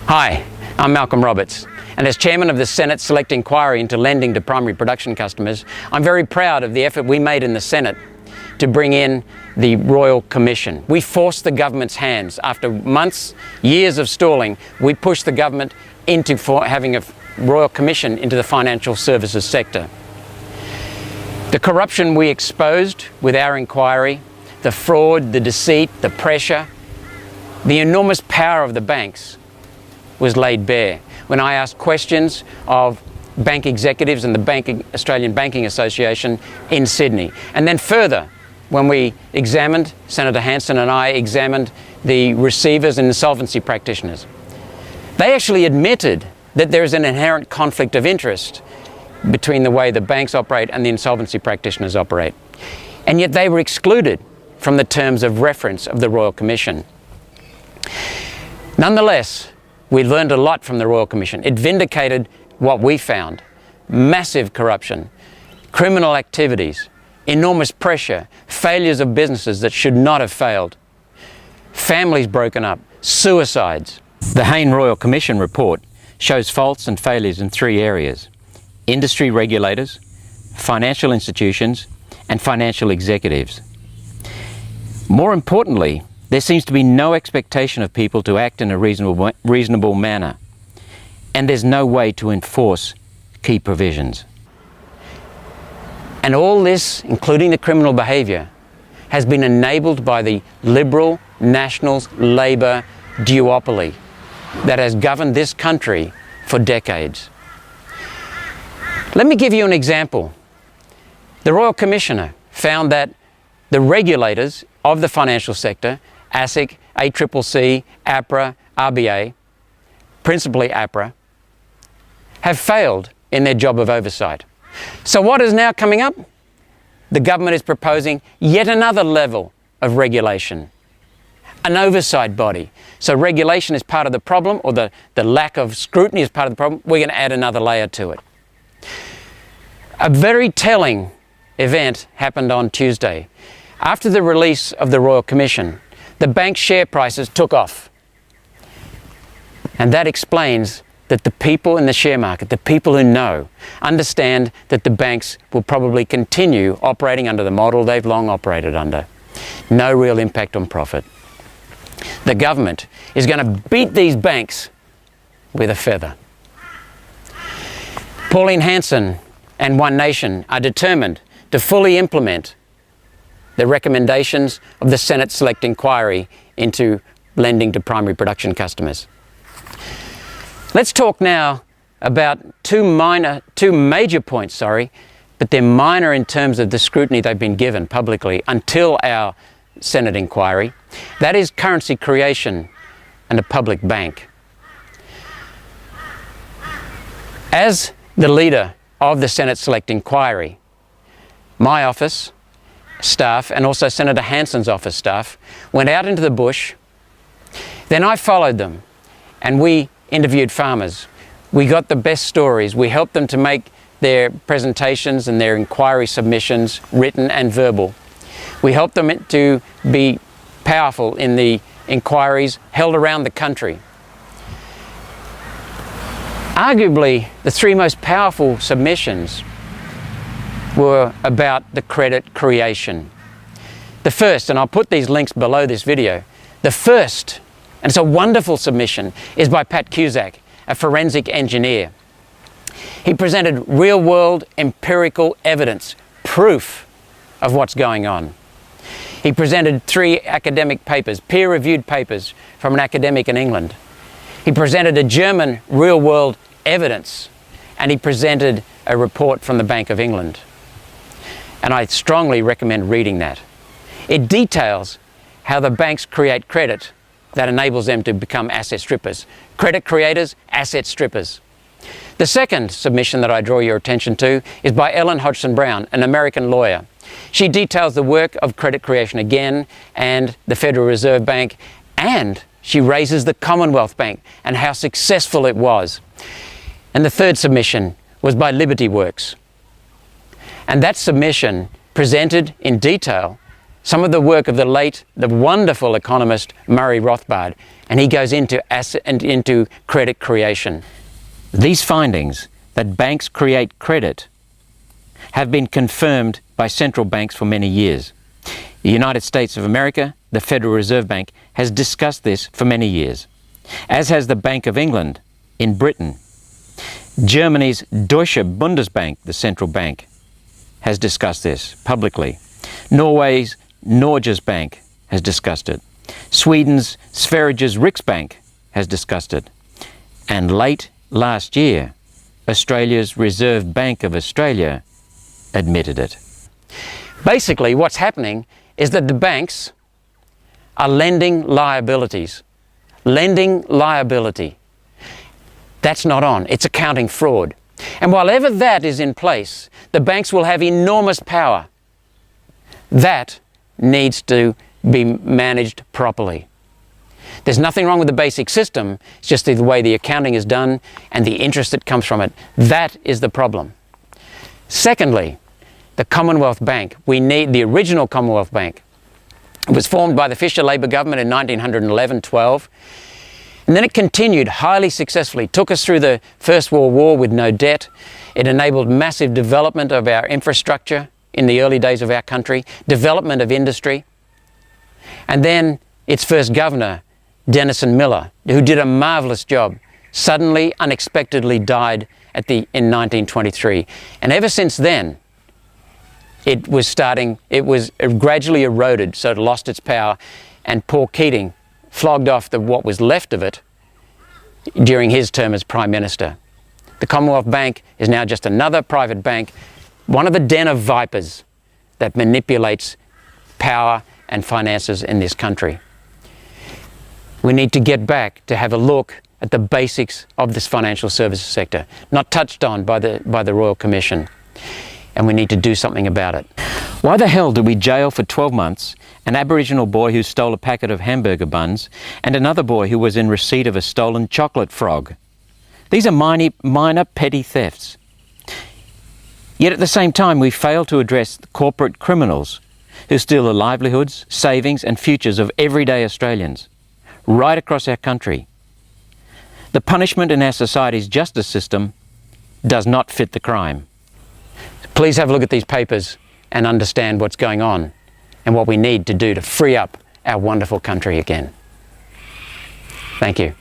Hi, I'm Malcolm Roberts, and as Chairman of the Senate Select Inquiry into Lending to Primary Production Customers, I'm very proud of the effort we made in the Senate to bring in the Royal Commission. We forced the government's hands. After months, years of stalling, we pushed the government into having a Royal Commission into the financial services sector. The corruption we exposed with our inquiry, the fraud, the deceit, the pressure, the enormous power of the banks was laid bare when I asked questions of bank executives and the Australian Banking Association in Sydney. And then further, when we examined, Senator Hanson and I examined the receivers and insolvency practitioners. They actually admitted that there is an inherent conflict of interest between the way the banks operate and the insolvency practitioners operate. And yet they were excluded from the terms of reference of the Royal Commission. Nonetheless, we learned a lot from the Royal Commission. It vindicated what we found: massive corruption, criminal activities, enormous pressure, failures of businesses that should not have failed, families broken up, suicides. The Hayne Royal Commission report shows faults and failures in three areas: industry regulators, financial institutions, and financial executives. More importantly, there seems to be no expectation of people to act in a reasonable manner, and there's no way to enforce key provisions. And all this, including the criminal behaviour, has been enabled by the Liberal, Nationals, Labor duopoly that has governed this country for decades. Let me give you an example. The Royal Commissioner found that the regulators of the financial sector, ASIC, ACCC, APRA, RBA, principally APRA, have failed in their job of oversight. So what is now coming up? The government is proposing yet another level of regulation, an oversight body. So regulation is part of the problem, or the lack of scrutiny is part of the problem. We're going to add another layer to it. A very telling event happened on Tuesday. After the release of the Royal Commission, the bank share prices took off. And that explains that the people in the share market, the people who know, understand that the banks will probably continue operating under the model they've long operated under. No real impact on profit. The government is going to beat these banks with a feather. Pauline Hanson and One Nation are determined to fully implement the recommendations of the Senate Select Inquiry into lending to primary production customers. Let's talk now about two major points, but they're minor in terms of the scrutiny they've been given publicly until our Senate inquiry. That is currency creation and a public bank. As the leader of the Senate Select Inquiry, my office staff and also Senator Hanson's office staff went out into the bush. Then I followed them and we interviewed farmers. We got the best stories. We helped them to make their presentations and their inquiry submissions, written and verbal. We helped them to be powerful in the inquiries held around the country. Arguably, the three most powerful submissions were about the credit creation. The first, and I'll put these links below this video, the first, and it's a wonderful submission, is by Pat Cusack, a forensic engineer. He presented real-world empirical evidence, proof of what's going on. He presented 3 academic papers, peer-reviewed papers from an academic in England. He presented a German real-world evidence, and he presented a report from the Bank of England. And I strongly recommend reading that. It details how the banks create credit that enables them to become asset strippers. Credit creators, asset strippers. The second submission that I draw your attention to is by Ellen Hodgson Brown, an American lawyer. She details the work of credit creation again and the Federal Reserve Bank, and she raises the Commonwealth Bank and how successful it was. And the third submission was by Liberty Works. And that submission presented in detail some of the work of the wonderful economist Murray Rothbard and he goes into asset and into credit creation. These findings that banks create credit have been confirmed by central banks for many years. The United States of America, the Federal Reserve Bank, has discussed this for many years, as has the Bank of England in Britain. Germany's Deutsche Bundesbank, the central bank, has discussed this publicly. Norway's Norges Bank has discussed it. Sweden's Sveriges Riksbank has discussed it. And late last year, Australia's Reserve Bank of Australia admitted it. Basically, what's happening is that the banks are lending liabilities. Lending liability. That's not on. It's accounting fraud. And while ever that is in place, the banks will have enormous power. That needs to be managed properly. There's nothing wrong with the basic system. It's just the way the accounting is done and the interest that comes from it. That is the problem. Secondly, the Commonwealth Bank. We need the original Commonwealth Bank. It was formed by the Fisher Labor government in 1911-12. And then it continued highly successfully, took us through the First World War with no debt. It enabled massive development of our infrastructure in the early days of our country, development of industry. And then its first governor, Denison Miller, who did a marvelous job, suddenly, unexpectedly died in 1923. And ever since then, it was gradually eroded, so it lost its power, and poor Keating flogged off what was left of it during his term as Prime Minister. The Commonwealth Bank is now just another private bank, one of the den of vipers that manipulates power and finances in this country. We need to get back to have a look at the basics of this financial services sector, not touched on by the Royal Commission. And we need to do something about it. Why the hell did we jail for 12 months an Aboriginal boy who stole a packet of hamburger buns and another boy who was in receipt of a stolen chocolate frog? These are minor petty thefts. Yet at the same time, we fail to address the corporate criminals who steal the livelihoods, savings and futures of everyday Australians right across our country. The punishment in our society's justice system does not fit the crime. Please have a look at these papers and understand what's going on and what we need to do to free up our wonderful country again. Thank you.